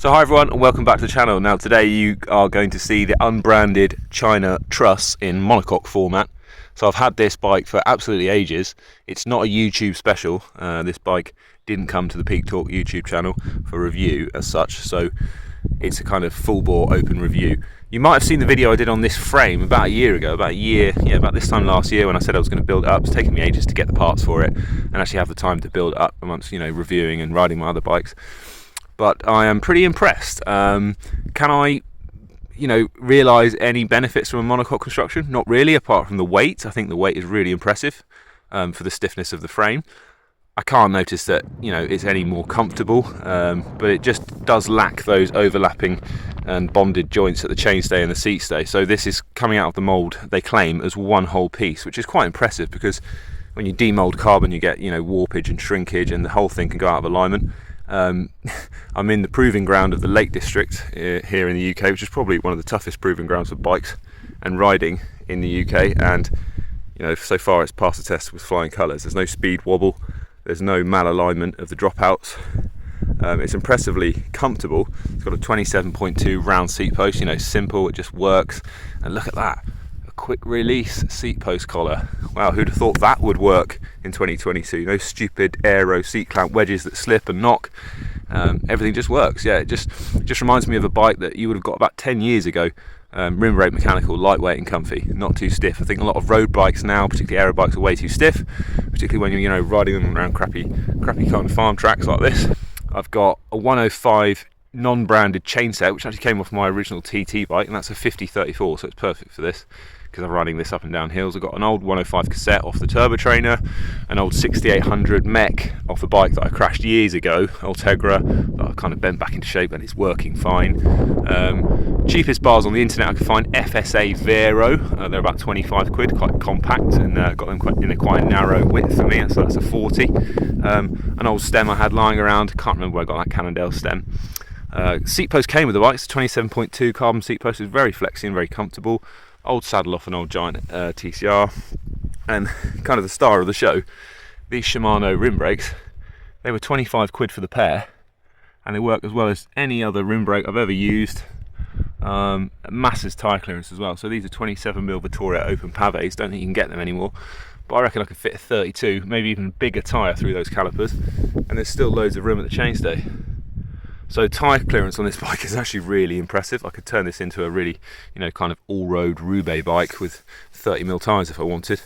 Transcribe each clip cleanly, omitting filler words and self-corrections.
So hi everyone and welcome back to the channel. Now today you are going to see the Unbranded China Truss in monocoque format. So I've had this bike for absolutely ages. It's not a YouTube special. This bike didn't come to the Peak Talk YouTube channel for review as such, so it's a kind of full bore open review. You might have seen the video I did on this frame about a year ago, about this time last year, when I said I was going to build it up. It's taken me ages to get the parts for it and actually have the time to build it up amongst, reviewing and riding my other bikes. But I am pretty impressed. Can I, realise any benefits from a monocoque construction? Not really, apart from the weight. I think the weight is really impressive for the stiffness of the frame. I can't notice that, it's any more comfortable, but it just does lack those overlapping and bonded joints at the chainstay and the seat stay. So this is coming out of the mould, they claim, as one whole piece, which is quite impressive because when you demould carbon, you get, warpage and shrinkage, and the whole thing can go out of alignment. I'm in the proving ground of the Lake District here in the UK, which is probably one of the toughest proving grounds for bikes and riding in the UK, and so far it's passed the test with flying colours. There's no speed wobble, there's no malalignment of the dropouts. It's impressively comfortable. It's got a 27.2 round seat post, simple, it just works. And look at that, a quick release seat post collar. Wow, who'd have thought that would work in 2022? No stupid aero seat clamp wedges that slip and knock. Everything just works. Yeah, it just reminds me of a bike that you would have got about 10 years ago. Rim brake mechanical, lightweight and comfy, not too stiff. I think a lot of road bikes now, particularly aero bikes, are way too stiff, particularly when you're riding them around crappy kind of farm tracks like this. I've got a 105 non-branded chainset, which actually came off my original TT bike, and that's a 5034, so it's perfect for this because I'm riding this up and down hills. I've got an old 105 cassette off the Turbo Trainer, an old 6800 mech off the bike that I crashed years ago, Ultegra, that I kind of bent back into shape, and it's working fine. Cheapest bars on the internet I could find, FSA Vero, they're about 25 quid, quite compact, and got them in a quite narrow width for me, so that's a 40. An old stem I had lying around, can't remember where I got that Cannondale stem. Seat post came with the bike, it's a 27.2 carbon seat post, it's very flexy and very comfortable. Old saddle off an old giant TCR, and kind of the star of the show, these Shimano Rim Brakes. They were 25 quid for the pair, and they work as well as any other rim brake I've ever used. Massive tyre clearance as well. So these are 27mm Vittoria open pavés, don't think you can get them anymore, but I reckon I could fit a 32, maybe even bigger tyre through those calipers, and there's still loads of room at the chainstay. So tyre clearance on this bike is actually really impressive. I could turn this into a really, kind of all-road Roubaix bike with 30mm tyres if I wanted.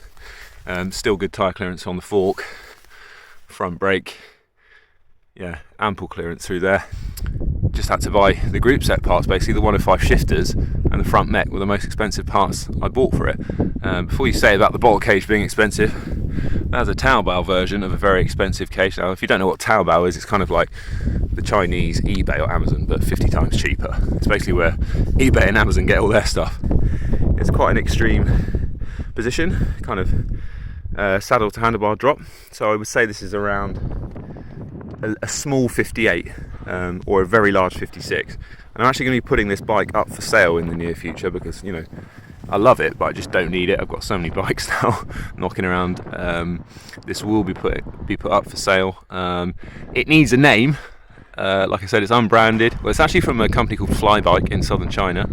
Still good tyre clearance on the fork, front brake, yeah, ample clearance through there. Just had to buy the group set parts, basically the 105 shifters and the front mech were the most expensive parts I bought for it. Before you say about the bottle cage being expensive, that's a Taobao version of a very expensive cage. Now if you don't know what Taobao is, it's kind of like the Chinese eBay or Amazon, but 50 times cheaper. It's basically where eBay and Amazon get all their stuff. It's quite an extreme position, kind of saddle to handlebar drop. So I would say this is around a small 58 or a very large 56. And I'm actually going to be putting this bike up for sale in the near future because, I love it, but I just don't need it. I've got so many bikes now knocking around. This will be put up for sale. It needs a name. Like I said, it's unbranded. Well, it's actually from a company called Flybike in southern China,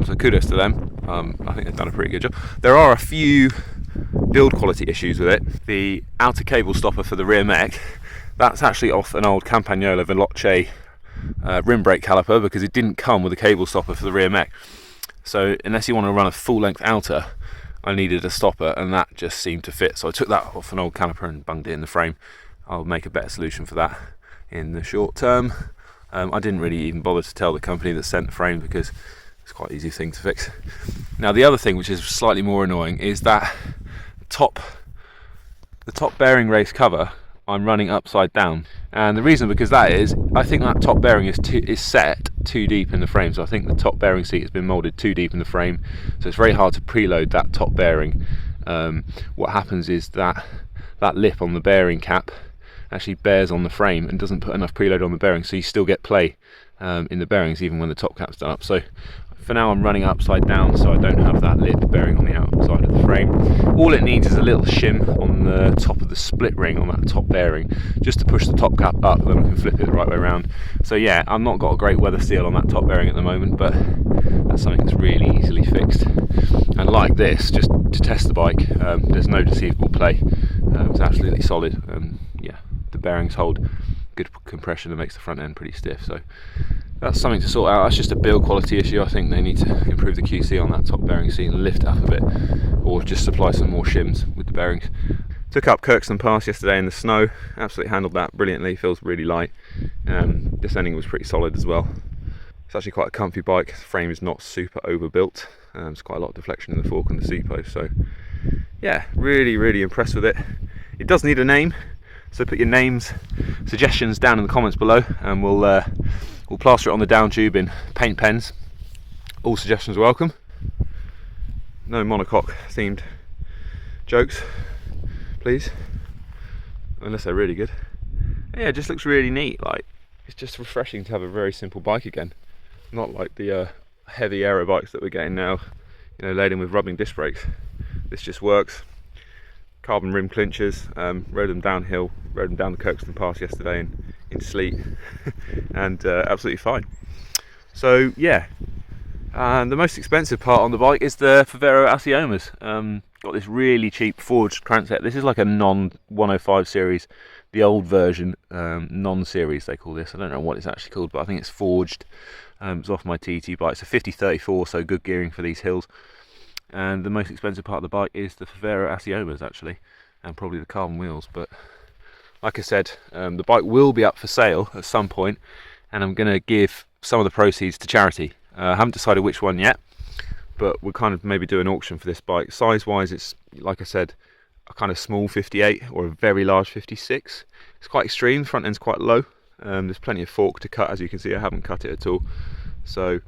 so kudos to them. I think they've done a pretty good job. There are a few build quality issues with it. The outer cable stopper for the rear mech, that's actually off an old Campagnola Veloce rim brake caliper because it didn't come with a cable stopper for the rear mech. So unless you want to run a full length outer, I needed a stopper, and that just seemed to fit. So I took that off an old caliper and bunged it in the frame. I'll make a better solution for that in the short term. I didn't really even bother to tell the company that sent the frame because it's quite an easy thing to fix. Now the other thing, which is slightly more annoying, is that the top bearing race cover I'm running upside down, and the reason because that is, I think that top bearing is set too deep in the frame. So I think the top bearing seat has been moulded too deep in the frame, so it's very hard to preload that top bearing. What happens is that lip on the bearing cap actually bears on the frame and doesn't put enough preload on the bearing, so you still get play in the bearings even when the top cap's done up. So For now I'm running upside down so I don't have that lip bearing on the outside of the frame. All it needs is a little shim on the top of the split ring on that top bearing, just to push the top cap up, then I can flip it the right way around. So yeah, I've not got a great weather seal on that top bearing at the moment, but that's something that's really easily fixed. And like this, just to test the bike, there's no deceivable play. It's absolutely solid, and yeah, the bearings hold good compression and makes the front end pretty stiff. So that's something to sort out. That's just a build quality issue. I think they need to improve the QC on that top bearing seat and lift it up a bit, or just supply some more shims with the bearings. Took up Kirkstone Pass yesterday in the snow, absolutely handled that brilliantly, feels really light. Descending was pretty solid as well. It's actually quite a comfy bike, the frame is not super overbuilt, there's quite a lot of deflection in the fork and the seat post, so yeah, really impressed with it. It does need a name, so put your names, suggestions down in the comments below, and we'll plaster it on the down tube in paint pens. All suggestions are welcome. No monocoque themed jokes, please, unless they're really good. Yeah, it just looks really neat. Like, it's just refreshing to have a very simple bike again, not like the heavy aero bikes that we're getting now, you know, laden with rubbing disc brakes. This just works. Carbon rim clinchers, rode them downhill, rode them down the Kirkstone Pass yesterday in sleet, and absolutely fine. So yeah, and the most expensive part on the bike is the Favero Asiomas. Got this really cheap forged crankset. This is like a non-105 series, the old version, non-series they call this. I don't know what it's actually called, but I think it's forged. It's off my TT bike. It's a 5034, so good gearing for these hills. And the most expensive part of the bike is the Favero Asiomas actually, and probably the carbon wheels. But like I said, the bike will be up for sale at some point, and I'm going to give some of the proceeds to charity. I haven't decided which one yet, but we'll kind of maybe do an auction for this bike. Size wise, it's, like I said, a kind of small 58 or a very large 56. It's quite extreme, the front end's quite low. There's plenty of fork to cut, as you can see. I haven't cut it at all, so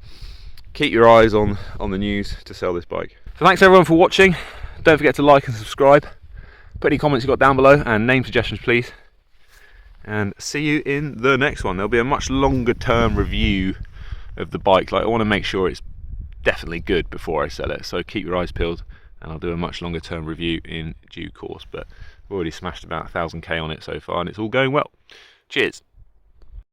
keep your eyes on the news to sell this bike. So thanks everyone for watching. Don't forget to like and subscribe. Put any comments you've got down below, and name suggestions please. And see you in the next one. There'll be a much longer term review of the bike. Like, I want to make sure it's definitely good before I sell it, so keep your eyes peeled, and I'll do a much longer term review in due course. But I've already smashed about 1000k on it so far, and it's all going well. Cheers.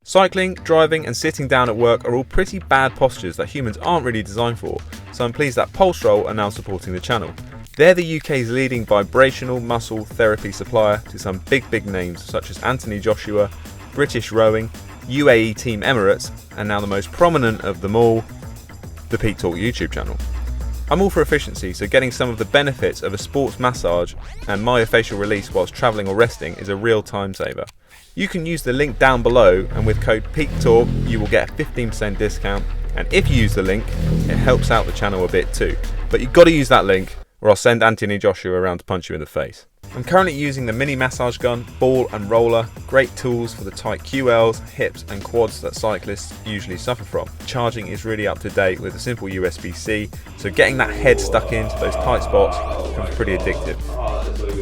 Cycling, driving and sitting down at work are all pretty bad postures that humans aren't really designed for, so I'm pleased that Pulseroll are now supporting the channel. They're the UK's leading vibrational muscle therapy supplier to some big names such as Anthony Joshua, British Rowing, UAE Team Emirates, and now the most prominent of them all, the Peak Talk YouTube channel. I'm all for efficiency, so getting some of the benefits of a sports massage and myofascial release whilst travelling or resting is a real time saver. You can use the link down below, and with code PEAKTALK you will get a 15% discount, and if you use the link it helps out the channel a bit too. But you've got to use that link or I'll send Anthony Joshua around to punch you in the face. I'm currently using the mini massage gun, ball and roller, great tools for the tight QLs, hips and quads that cyclists usually suffer from. Charging is really up to date with a simple USB-C, so getting that head stuck into those tight spots becomes pretty addictive.